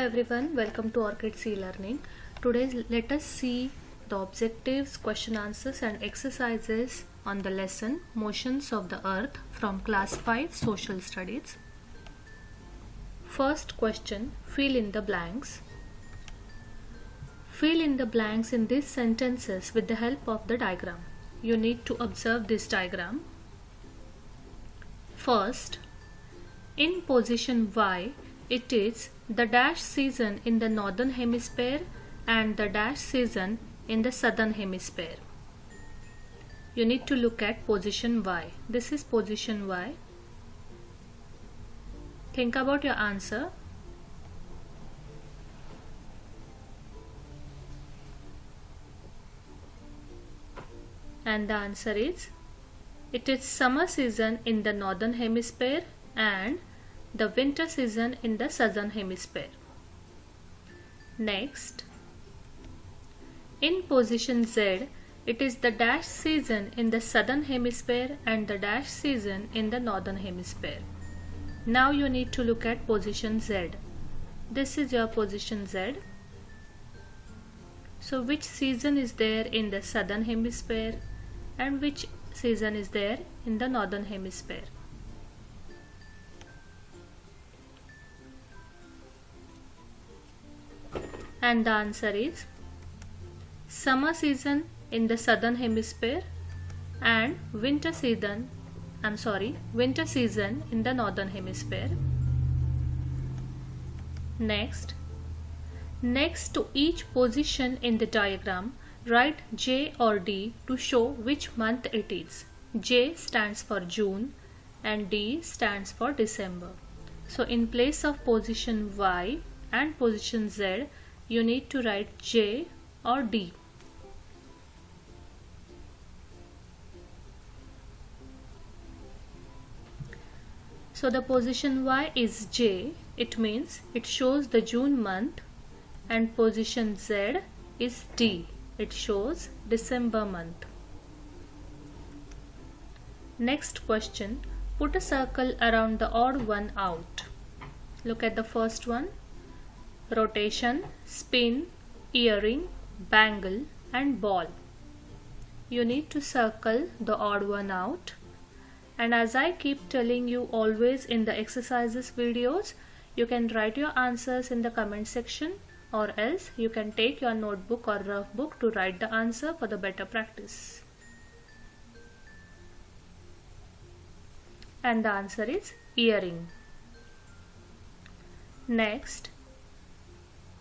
everyone, welcome to Orchid C Learning. Today let us see the objectives, question answers and exercises on the lesson Motions of the Earth from class 5 Social Studies. First question, fill in the blanks. Fill in the blanks in these sentences with the help of the diagram. You need to observe this diagram. First, in position Y, it is the dash season in the northern hemisphere and the dash season in the southern hemisphere. You need to look at position Y. This is position Y. Think about your answer. And the answer is, it is summer season in the northern hemisphere and the winter season in the southern hemisphere. Next, in position Z, it is the dash season in the southern hemisphere and the dash season in the northern hemisphere. Now you need to look at position Z. This is your position Z. So which season is there in the southern hemisphere and which season is there in the northern hemisphere? And the answer is summer season in the southern hemisphere and winter season in the northern hemisphere. Next to each position in the diagram, write J or D to show which month it is. J stands for June and D stands for December. So in place of position Y and position Z, you need to write J or D. So the position Y is J, it means it shows the June month, and position Z is D, it shows December month. Next question, put a circle around the odd one out. Look at the first one. Rotation, spin, earring, bangle and ball. You need to circle the odd one out, and as I keep telling you always in the exercises videos, you can write your answers in the comment section, or else you can take your notebook or rough book to write the answer for the better practice. And the answer is earring. Next,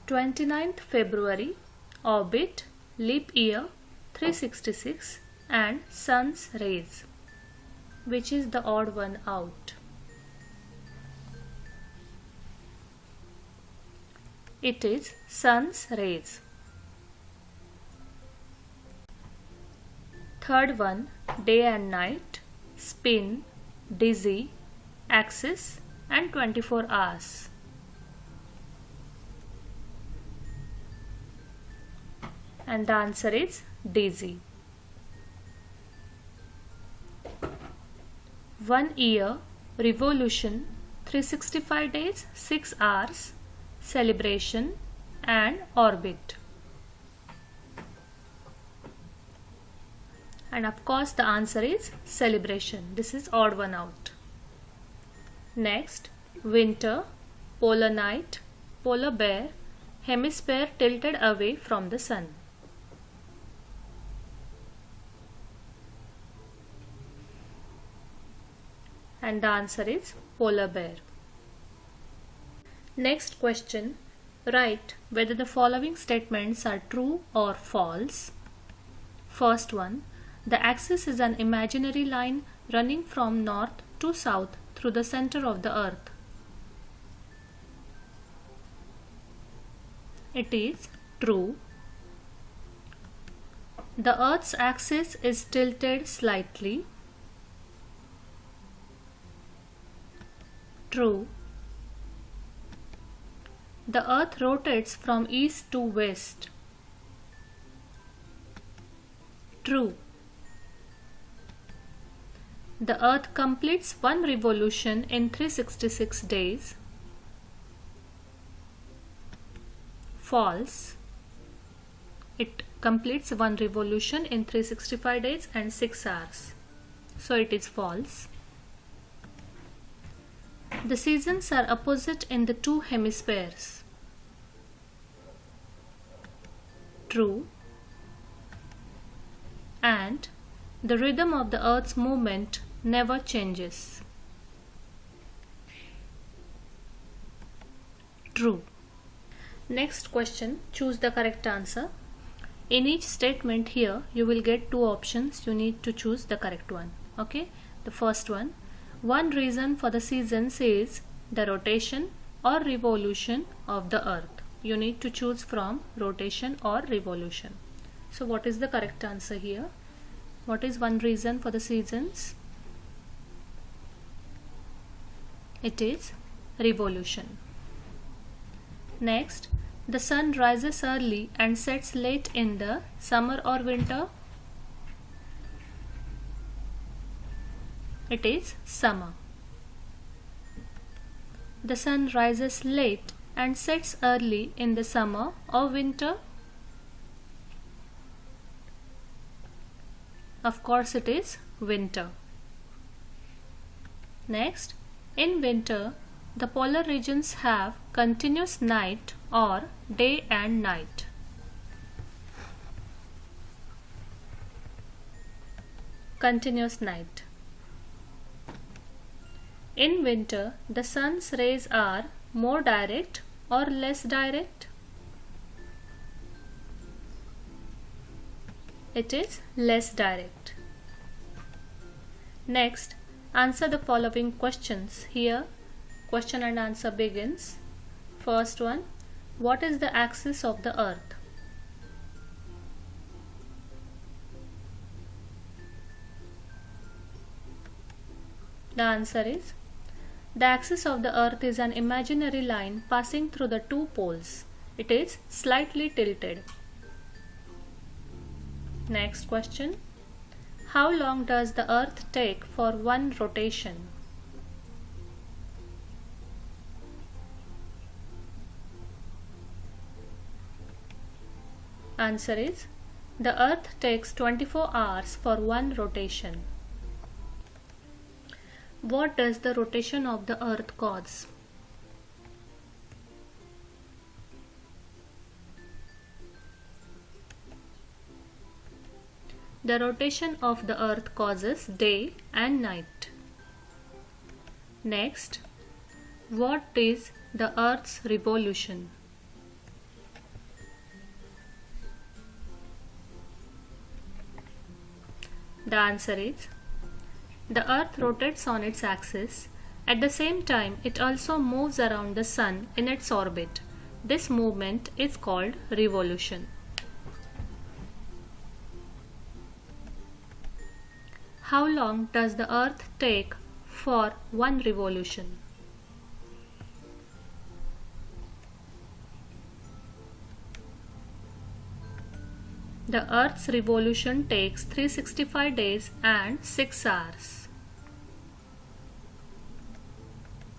29th February, orbit, leap year, 366 and sun's rays. Which is the odd one out? It is sun's rays. Third one, day and night, spin, dizzy, axis and 24 hours. And the answer is dizzy. 1 year, revolution, 365 days, 6 hours, celebration and orbit. And of course the answer is celebration. This is odd one out. Next, winter, polar night, polar bear, hemisphere tilted away from the sun. And the answer is polar bear. Next question, write whether the following statements are true or false. First one, the axis is an imaginary line running from north to south through the center of the earth. It is true. The earth's axis is tilted slightly. True. The earth rotates from east to west. True. The earth completes one revolution in 366 days. false. It completes one revolution in 365 days and 6 hours. So it is false. The seasons are opposite in the two hemispheres. True. And the rhythm of the Earth's movement never changes. True. Next question, choose the correct answer. In each statement here, you will get two options. You need to choose the correct one. Okay. The first one reason for the seasons is the rotation or revolution of the Earth. You need to choose from rotation or revolution. So what is the correct answer here? What is one reason for the seasons? It is revolution. Next, the sun rises early and sets late in the summer or winter. It is summer. The sun rises late and sets early in the summer or winter. Of course, it is winter. Next, in winter, the polar regions have continuous night or day and night. Continuous night. In winter, the sun's rays are more direct or less direct? It is less direct. Next, answer the following questions. Here, question and answer begins. First one, what is the axis of the Earth? The answer is, the axis of the Earth is an imaginary line passing through the two poles. It is slightly tilted. Next question, how long does the Earth take for one rotation? Answer is, the Earth takes 24 hours for one rotation. What does the rotation of the Earth cause? The rotation of the Earth causes day and night. Next, what is the Earth's revolution? The answer is, the Earth rotates on its axis. At the same time, it also moves around the Sun in its orbit. This movement is called revolution. How long does the Earth take for one revolution? The Earth's revolution takes 365 days and 6 hours.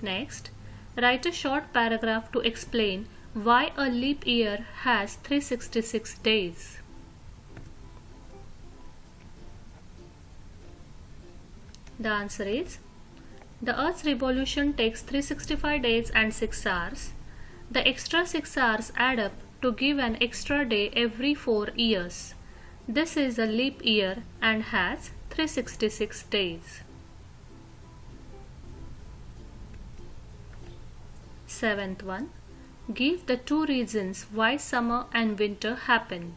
Next, write a short paragraph to explain why a leap year has 366 days. The answer is, the Earth's revolution takes 365 days and 6 hours. The extra 6 hours add up to give an extra day every 4 years. This is a leap year and has 366 days. Seventh one, give the two reasons why summer and winter happen.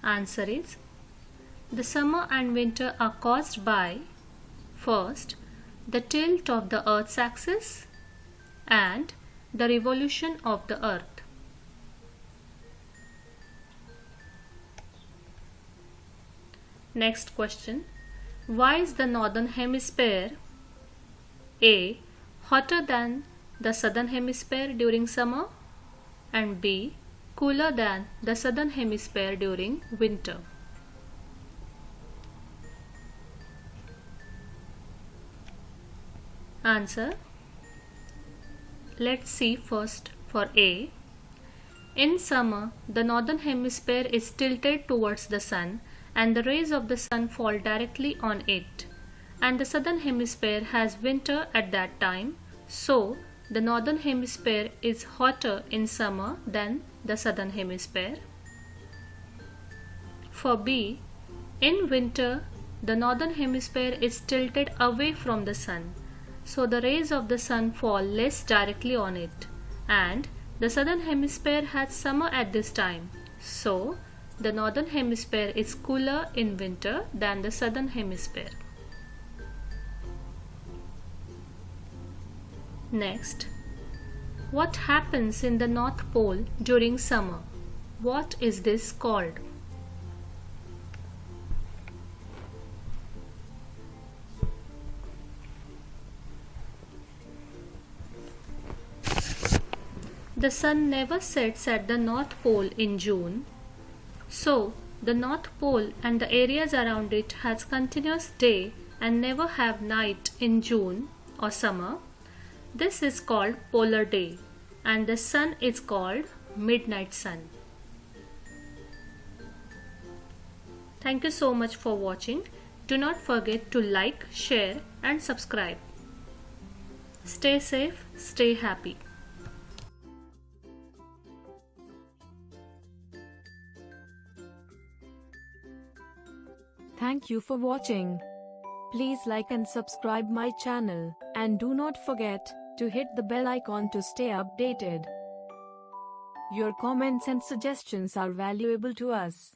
Answer is, the summer and winter are caused by, first, the tilt of the Earth's axis and the revolution of the Earth. Next question, why is the northern hemisphere A. hotter than the southern hemisphere during summer and B. cooler than the southern hemisphere during winter? Answer, Let's see first for A. In summer, the northern hemisphere is tilted towards the sun and the rays of the sun fall directly on it. And the southern hemisphere has winter at that time, so the northern hemisphere is hotter in summer than the southern hemisphere. For B, in winter, the northern hemisphere is tilted away from the sun, so the rays of the sun fall less directly on it, and the southern hemisphere has summer at this time, so the northern hemisphere is cooler in winter than the southern hemisphere. Next, what happens in the North Pole during summer? What is this called? The sun never sets at the North Pole in June, so the North Pole and the areas around it has continuous day and never have night in June or summer. This is called polar day, and the sun is called midnight sun. Thank you so much for watching. Do not forget to like, share and subscribe. Stay safe, stay happy. Thank you for watching. Please like and subscribe my channel, and do not forget to hit the bell icon to stay updated. Your comments and suggestions are valuable to us.